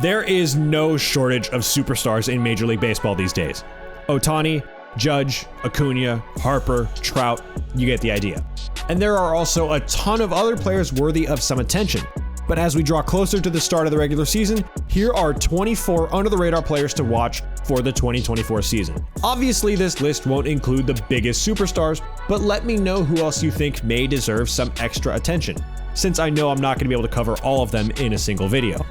There is no shortage of superstars in Major League Baseball these days. Ohtani, Judge, Acuna, Harper, Trout, you get the idea. And there are also a ton of other players worthy of some attention. But as we draw closer to the start of the regular season, here are 24 under-the-radar players to watch for the 2024 season. Obviously, this list won't include the biggest superstars, but let me know who else you think may deserve some extra attention, since I know I'm not going to be able to cover all of them in a single video.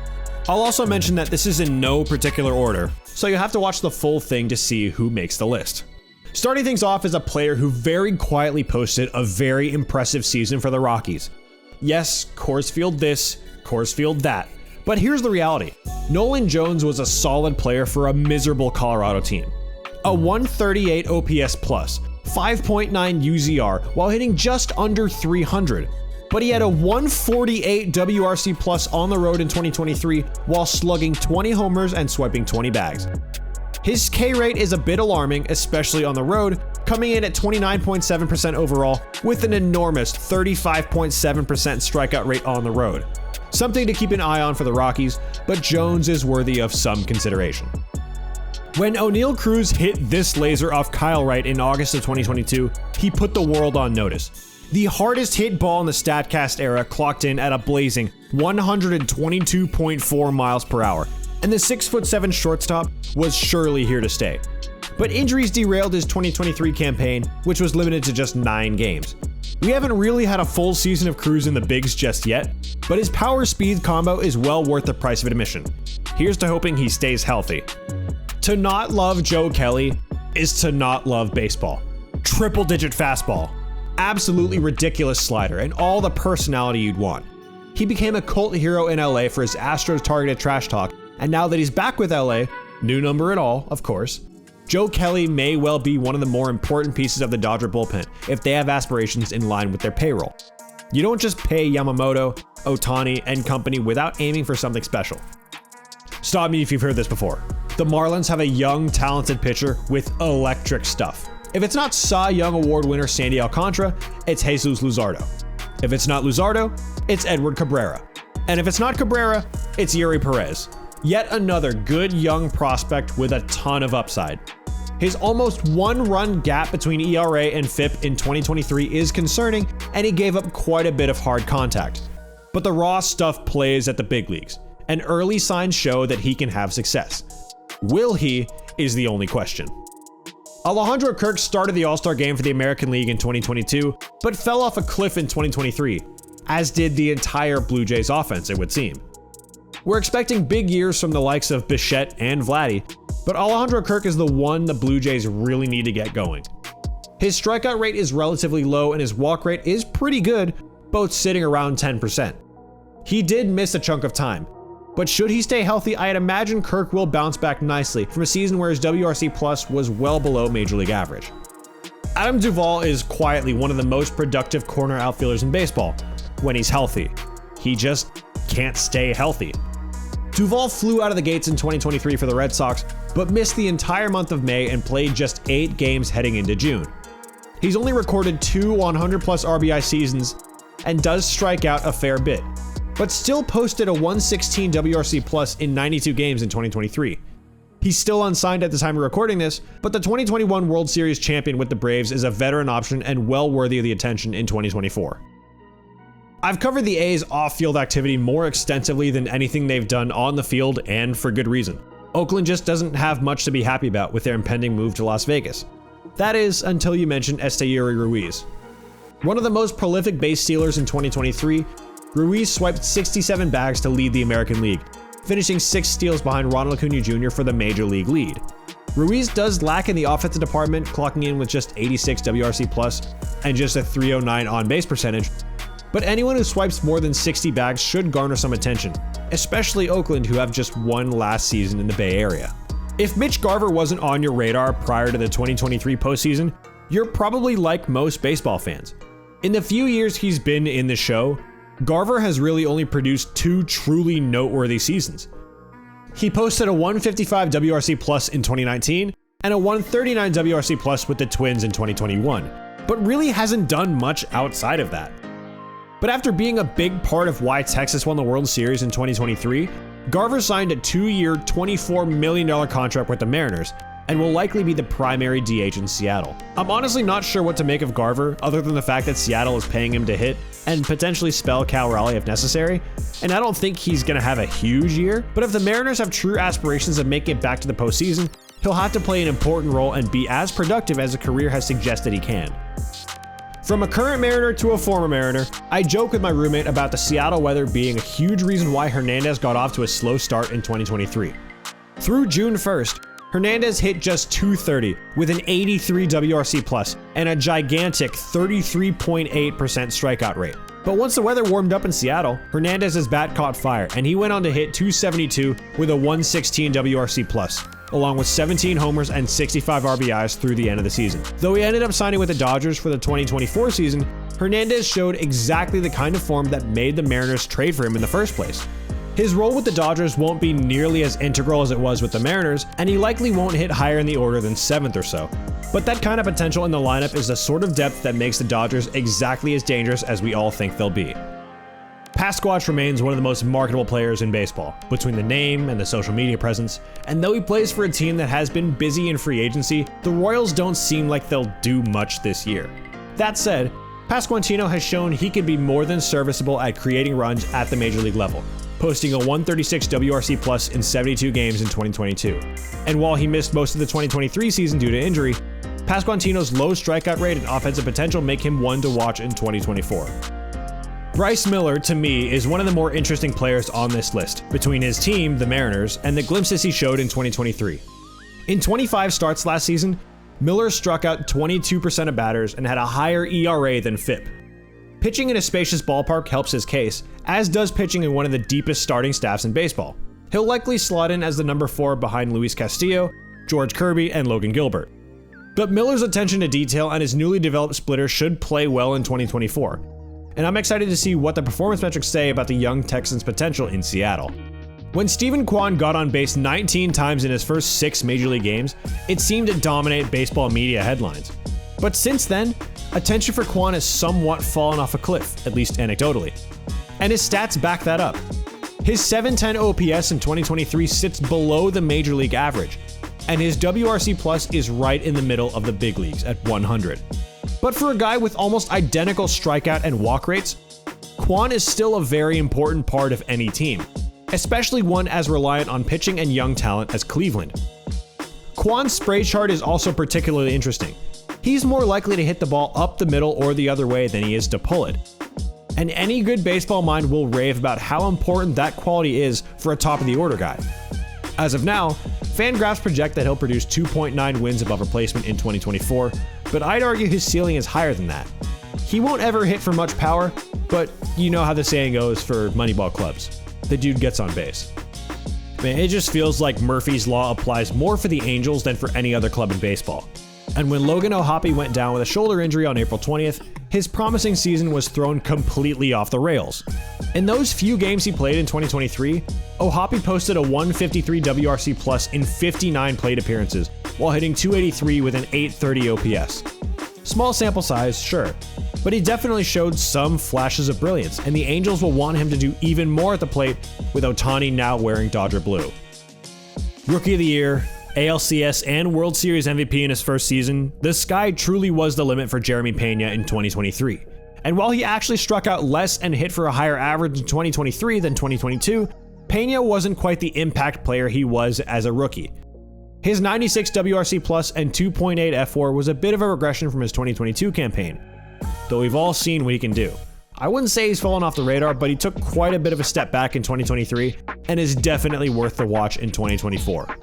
I'll also mention that this is in no particular order, so you have to watch the full thing to see who makes the list. Starting things off is a player who very quietly posted a very impressive season for the Rockies. Yes, Coors Field this, Coors Field that. But here's the reality. Nolan Jones was a solid player for a miserable Colorado team. A 138 OPS plus, 5.9 UZR while hitting just under 300. But he had a 148 WRC plus on the road in 2023 while slugging 20 homers and swiping 20 bags. His K rate is a bit alarming, especially on the road, coming in at 29.7% overall with an enormous 35.7% strikeout rate on the road. Something to keep an eye on for the Rockies, but Jones is worthy of some consideration. When O'Neal Cruz hit this laser off Kyle Wright in August of 2022, he put the world on notice. The hardest hit ball in the StatCast era clocked in at a blazing 122.4 miles per hour, and the 6'7" shortstop was surely here to stay. But injuries derailed his 2023 campaign, which was limited to just 9 games. We haven't really had a full season of Cruz in the bigs just yet, but his power-speed combo is well worth the price of admission. Here's to hoping he stays healthy. To not love Joe Kelly is to not love baseball. Triple-digit fastball, absolutely ridiculous slider, and all the personality you'd want. He became a cult hero in LA for his Astros targeted trash talk, and now that he's back with LA, new number and all, of course, Joe Kelly may well be one of the more important pieces of the Dodger bullpen if they have aspirations in line with their payroll. You don't just pay Yamamoto, Ohtani, and company without aiming for something special. Stop me if you've heard this before. The Marlins have a young, talented pitcher with electric stuff. If it's not Cy Young Award winner Sandy Alcantara, it's Jesus Luzardo. If it's not Luzardo, it's Edward Cabrera. And if it's not Cabrera, it's Yuri Perez. Yet another good young prospect with a ton of upside. His almost 1-run gap between ERA and FIP in 2023 is concerning, and he gave up quite a bit of hard contact. But the raw stuff plays at the big leagues, and early signs show that he can have success. Will he is the only question. Alejandro Kirk started the All-Star game for the American League in 2022, but fell off a cliff in 2023, as did the entire Blue Jays offense, it would seem. We're expecting big years from the likes of Bichette and Vladdy, but Alejandro Kirk is the one the Blue Jays really need to get going. His strikeout rate is relatively low and his walk rate is pretty good, both sitting around 10%. He did miss a chunk of time, but should he stay healthy, I'd imagine Kirk will bounce back nicely from a season where his WRC plus was well below Major League average. Adam Duvall is quietly one of the most productive corner outfielders in baseball when he's healthy. He just can't stay healthy. Duvall flew out of the gates in 2023 for the Red Sox, but missed the entire month of May and played just 8 games heading into June. He's only recorded 2 100-plus RBI seasons and does strike out a fair bit, but still posted a 116 WRC plus in 92 games in 2023. He's still unsigned at the time of recording this, but the 2021 World Series champion with the Braves is a veteran option and well worthy of the attention in 2024. I've covered the A's off-field activity more extensively than anything they've done on the field, and for good reason. Oakland just doesn't have much to be happy about with their impending move to Las Vegas. That is, until you mention Estee Yuri Ruiz. One of the most prolific base stealers in 2023, Ruiz swiped 67 bags to lead the American League, finishing 6 steals behind Ronald Acuna Jr. for the Major League lead. Ruiz does lack in the offensive department, clocking in with just 86 WRC plus and just a .309 on-base percentage, but anyone who swipes more than 60 bags should garner some attention, especially Oakland, who have just one last season in the Bay Area. If Mitch Garver wasn't on your radar prior to the 2023 postseason, you're probably like most baseball fans. In the few years he's been in the show, Garver has really only produced 2 truly noteworthy seasons. He posted a 155 WRC plus in 2019 and a 139 WRC plus with the Twins in 2021, but really hasn't done much outside of that. But after being a big part of why Texas won the World Series in 2023, Garver signed a 2-year, $24 million contract with the Mariners, and will likely be the primary DH in Seattle. I'm honestly not sure what to make of Garver, other than the fact that Seattle is paying him to hit and potentially spell Cal Raleigh if necessary, and I don't think he's going to have a huge year, but if the Mariners have true aspirations of making it back to the postseason, he'll have to play an important role and be as productive as a career has suggested he can. From a current Mariner to a former Mariner, I joke with my roommate about the Seattle weather being a huge reason why Hernandez got off to a slow start in 2023. Through June 1st, Hernandez hit just .230 with an 83 WRC plus and a gigantic 33.8% strikeout rate. But once the weather warmed up in Seattle, Hernandez's bat caught fire and he went on to hit .272 with a 116 WRC plus, along with 17 homers and 65 RBIs through the end of the season. Though he ended up signing with the Dodgers for the 2024 season, Hernandez showed exactly the kind of form that made the Mariners trade for him in the first place. His role with the Dodgers won't be nearly as integral as it was with the Mariners, and he likely won't hit higher in the order than 7th or so. But that kind of potential in the lineup is the sort of depth that makes the Dodgers exactly as dangerous as we all think they'll be. Pasquantino remains one of the most marketable players in baseball, between the name and the social media presence, and though he plays for a team that has been busy in free agency, the Royals don't seem like they'll do much this year. That said, Pasquantino has shown he can be more than serviceable at creating runs at the major league level, posting a 136 WRC plus in 72 games in 2022. And while he missed most of the 2023 season due to injury, Pasquantino's low strikeout rate and offensive potential make him one to watch in 2024. Bryce Miller, to me, is one of the more interesting players on this list, between his team, the Mariners, and the glimpses he showed in 2023. In 25 starts last season, Miller struck out 22% of batters and had a higher ERA than FIP. Pitching in a spacious ballpark helps his case, as does pitching in one of the deepest starting staffs in baseball. He'll likely slot in as the number 4 behind Luis Castillo, George Kirby, and Logan Gilbert. But Miller's attention to detail and his newly developed splitter should play well in 2024. And I'm excited to see what the performance metrics say about the young Texans' potential in Seattle. When Steven Kwan got on base 19 times in his first 6 major league games, it seemed to dominate baseball media headlines. But since then, attention for Kwan has somewhat fallen off a cliff, at least anecdotally. And his stats back that up. His .710 OPS in 2023 sits below the major league average, and his WRC plus is right in the middle of the big leagues at 100. But for a guy with almost identical strikeout and walk rates, Kwan is still a very important part of any team, especially one as reliant on pitching and young talent as Cleveland. Kwan's spray chart is also particularly interesting. He's more likely to hit the ball up the middle or the other way than he is to pull it. And any good baseball mind will rave about how important that quality is for a top-of-the-order guy. As of now, Fangraphs project that he'll produce 2.9 wins above replacement in 2024, but I'd argue his ceiling is higher than that. He won't ever hit for much power, but you know how the saying goes for Moneyball clubs. The dude gets on base. Man, it just feels like Murphy's Law applies more for the Angels than for any other club in baseball. And when Logan Ohappy went down with a shoulder injury on April 20th, his promising season was thrown completely off the rails. In those few games he played in 2023, Ohappy posted a 153 WRC plus in 59 plate appearances, while hitting .283 with an 830 OPS. Small sample size, sure, but he definitely showed some flashes of brilliance, and the Angels will want him to do even more at the plate, with Ohtani now wearing Dodger blue. Rookie of the Year, ALCS and World Series MVP in his first season, the sky truly was the limit for Jeremy Pena in 2023. And while he actually struck out less and hit for a higher average in 2023 than 2022, Pena wasn't quite the impact player he was as a rookie. His 96 WRC plus and 2.8 F4 was a bit of a regression from his 2022 campaign, though we've all seen what he can do. I wouldn't say he's fallen off the radar, but he took quite a bit of a step back in 2023 and is definitely worth the watch in 2024.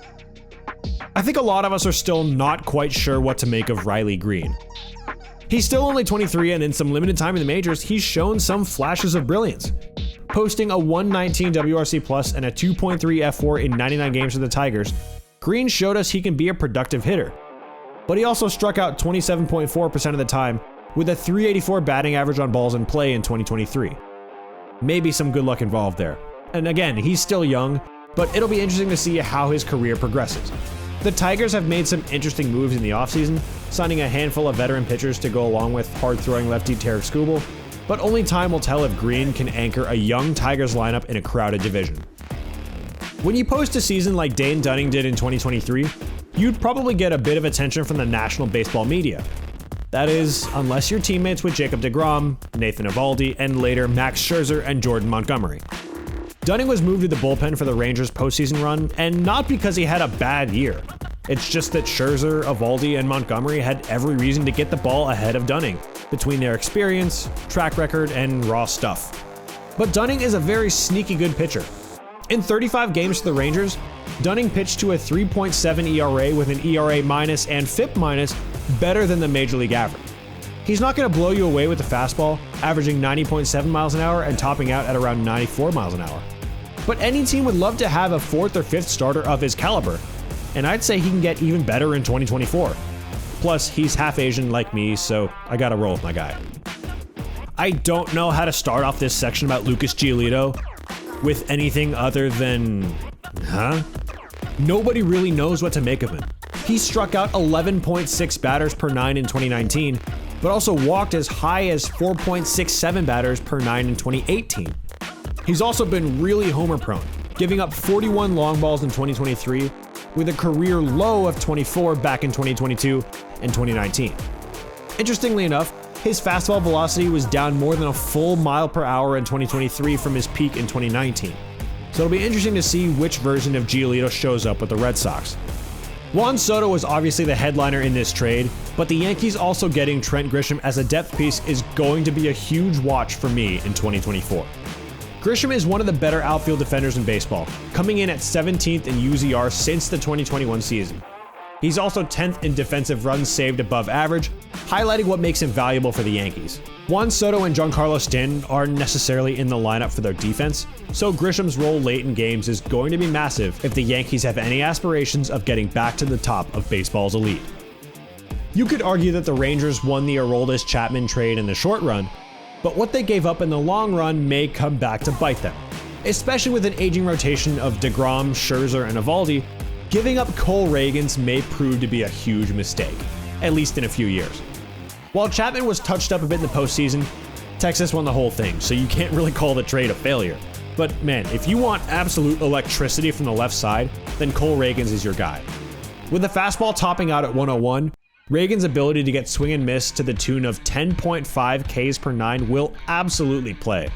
I think a lot of us are still not quite sure what to make of Riley Greene. He's still only 23, and in some limited time in the majors, he's shown some flashes of brilliance. Posting a 119 WRC plus and a 2.3 F4 in 99 games for the Tigers, Greene showed us he can be a productive hitter. But he also struck out 27.4% of the time, with a 384 batting average on balls in play in 2023. Maybe some good luck involved there. And again, he's still young, but it'll be interesting to see how his career progresses. The Tigers have made some interesting moves in the offseason, signing a handful of veteran pitchers to go along with hard-throwing lefty Tarek Skubal, but only time will tell if Greene can anchor a young Tigers lineup in a crowded division. When you post a season like Dane Dunning did in 2023, you'd probably get a bit of attention from the national baseball media. That is, unless you're teammates with Jacob deGrom, Nathan Eovaldi, and later Max Scherzer and Jordan Montgomery. Dunning was moved to the bullpen for the Rangers' postseason run, and not because he had a bad year. It's just that Scherzer, Eovaldi, and Montgomery had every reason to get the ball ahead of Dunning, between their experience, track record, and raw stuff. But Dunning is a very sneaky good pitcher. In 35 games for the Rangers, Dunning pitched to a 3.7 ERA with an ERA minus and FIP minus better than the Major League average. He's not going to blow you away with the fastball, averaging 90.7 miles an hour and topping out at around 94 miles an hour. But any team would love to have a fourth or fifth starter of his caliber, and I'd say he can get even better in 2024. Plus, he's half Asian like me, so I gotta roll with my guy. I don't know how to start off this section about Lucas Giolito with anything other than, Nobody really knows what to make of him. He struck out 11.6 batters per nine in 2019, but also walked as high as 4.67 batters per nine in 2018. He's also been really homer prone, giving up 41 long balls in 2023 with a career low of 24 back in 2022 and 2019. Interestingly enough, his fastball velocity was down more than a full mile per hour in 2023 from his peak in 2019. So it'll be interesting to see which version of Giolito shows up with the Red Sox. Juan Soto was obviously the headliner in this trade, but the Yankees also getting Trent Grisham as a depth piece is going to be a huge watch for me in 2024. Grisham is one of the better outfield defenders in baseball, coming in at 17th in UZR since the 2021 season. He's also 10th in defensive runs saved above average, highlighting what makes him valuable for the Yankees. Juan Soto and Giancarlo Stanton aren't necessarily in the lineup for their defense, so Grisham's role late in games is going to be massive if the Yankees have any aspirations of getting back to the top of baseball's elite. You could argue that the Rangers won the Aroldis Chapman trade in the short run, but what they gave up in the long run may come back to bite them. Especially with an aging rotation of deGrom, Scherzer, and Eovaldi, giving up Cole Reagans may prove to be a huge mistake, at least in a few years. While Chapman was touched up a bit in the postseason, Texas won the whole thing, so you can't really call the trade a failure. But man, if you want absolute electricity from the left side, then Cole Reagans is your guy. With the fastball topping out at 101, Reagan's ability to get swing and miss to the tune of 10.5 Ks per nine will absolutely play.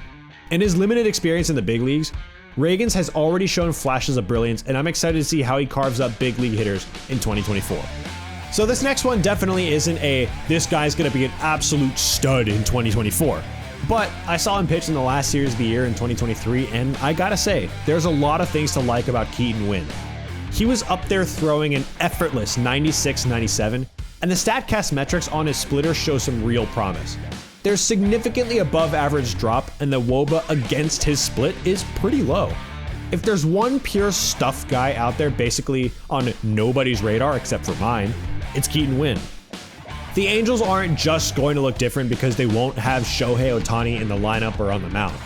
In his limited experience in the big leagues, Reagan's has already shown flashes of brilliance, and I'm excited to see how he carves up big league hitters in 2024. So this next one definitely isn't this guy's gonna be an absolute stud in 2024. But I saw him pitch in the last series of the year in 2023, and I gotta say, there's a lot of things to like about Keaton Winn. He was up there throwing an effortless 96-97, and the StatCast metrics on his splitter show some real promise. There's significantly above average drop, and the WOBA against his split is pretty low. If there's one pure stuff guy out there basically on nobody's radar except for mine, it's Keaton Winn. The Angels aren't just going to look different because they won't have Shohei Ohtani in the lineup or on the mound.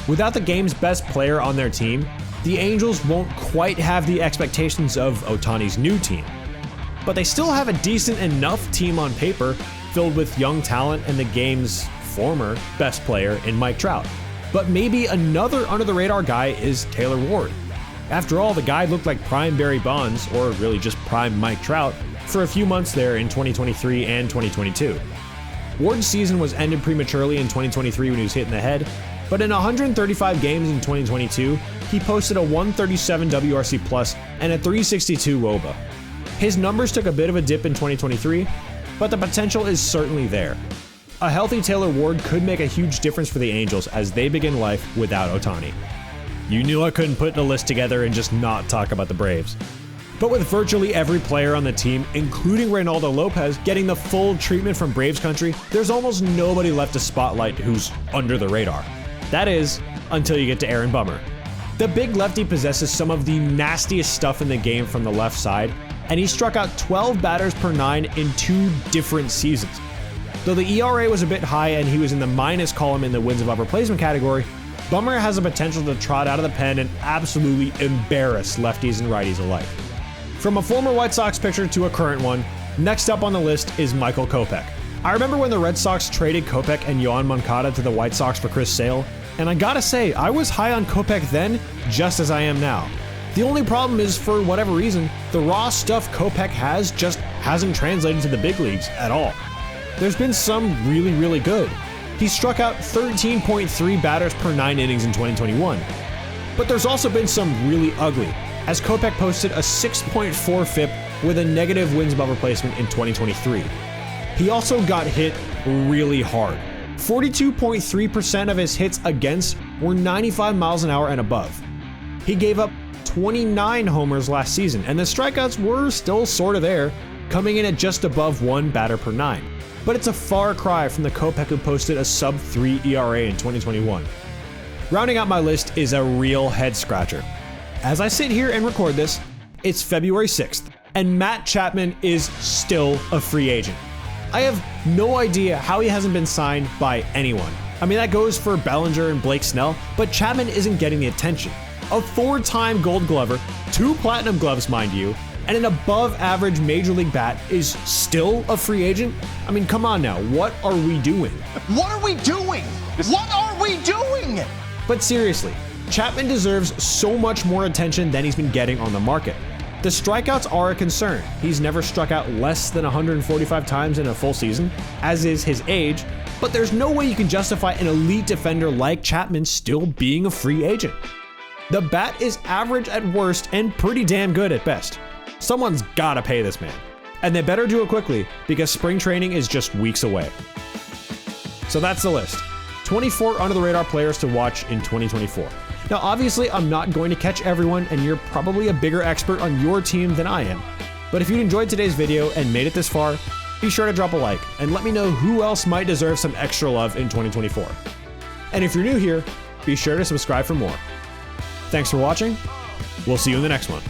Without the game's best player on their team, the Angels won't quite have the expectations of Ohtani's new team. But they still have a decent enough team on paper filled with young talent and the game's former best player in Mike Trout. But maybe another under-the-radar guy is Taylor Ward. After all, the guy looked like prime Barry Bonds, or really just prime Mike Trout, for a few months there in 2023 and 2022. Ward's season was ended prematurely in 2023 when he was hit in the head, but in 135 games in 2022, he posted a 137 WRC plus and a 362 WOBA. His numbers took a bit of a dip in 2023, but the potential is certainly there. A healthy Taylor Ward could make a huge difference for the Angels as they begin life without Ohtani. You knew I couldn't put the list together and just not talk about the Braves. But with virtually every player on the team, including Reynaldo Lopez, getting the full treatment from Braves country, there's almost nobody left to spotlight who's under the radar. That is, until you get to Aaron Bummer. The big lefty possesses some of the nastiest stuff in the game from the left side, and he struck out 12 batters per nine in 2 different seasons. Though the ERA was a bit high and he was in the minus column in the wins above replacement category, Bummer has the potential to trot out of the pen and absolutely embarrass lefties and righties alike. From a former White Sox pitcher to a current one, next up on the list is Michael Kopech. I remember when the Red Sox traded Kopech and Yoan Moncada to the White Sox for Chris Sale, and I gotta say, I was high on Kopech then, just as I am now. The only problem is, for whatever reason, the raw stuff Kopech has just hasn't translated to the big leagues at all. There's been some really good. He struck out 13.3 batters per 9 innings in 2021. But there's also been some really ugly, as Kopech posted a 6.4 FIP with a negative wins above replacement in 2023. He also got hit really hard. 42.3% of his hits against were 95 miles an hour and above. He gave up 29 homers last season, and the strikeouts were still sort of there, coming in at just above 1 batter per 9. But it's a far cry from the Kopech who posted a sub-3 ERA in 2021. Rounding out my list is a real head-scratcher. As I sit here and record this, it's February 6th, and Matt Chapman is still a free agent. I have no idea how he hasn't been signed by anyone. I mean, that goes for Bellinger and Blake Snell, but Chapman isn't getting the attention. A 4-time Gold Glover, 2 Platinum Gloves, mind you, and an above-average Major League bat is still a free agent? I mean, come on now, what are we doing? What are we doing? What are we doing? But seriously, Chapman deserves so much more attention than he's been getting on the market. The strikeouts are a concern. He's never struck out less than 145 times in a full season, as is his age, but there's no way you can justify an elite defender like Chapman still being a free agent. The bat is average at worst and pretty damn good at best. Someone's gotta pay this man. And they better do it quickly, because spring training is just weeks away. So that's the list. 24 under-the-radar players to watch in 2024. Now, obviously, I'm not going to catch everyone, and you're probably a bigger expert on your team than I am. But if you enjoyed today's video and made it this far, be sure to drop a like and let me know who else might deserve some extra love in 2024. And if you're new here, be sure to subscribe for more. Thanks for watching. We'll see you in the next one.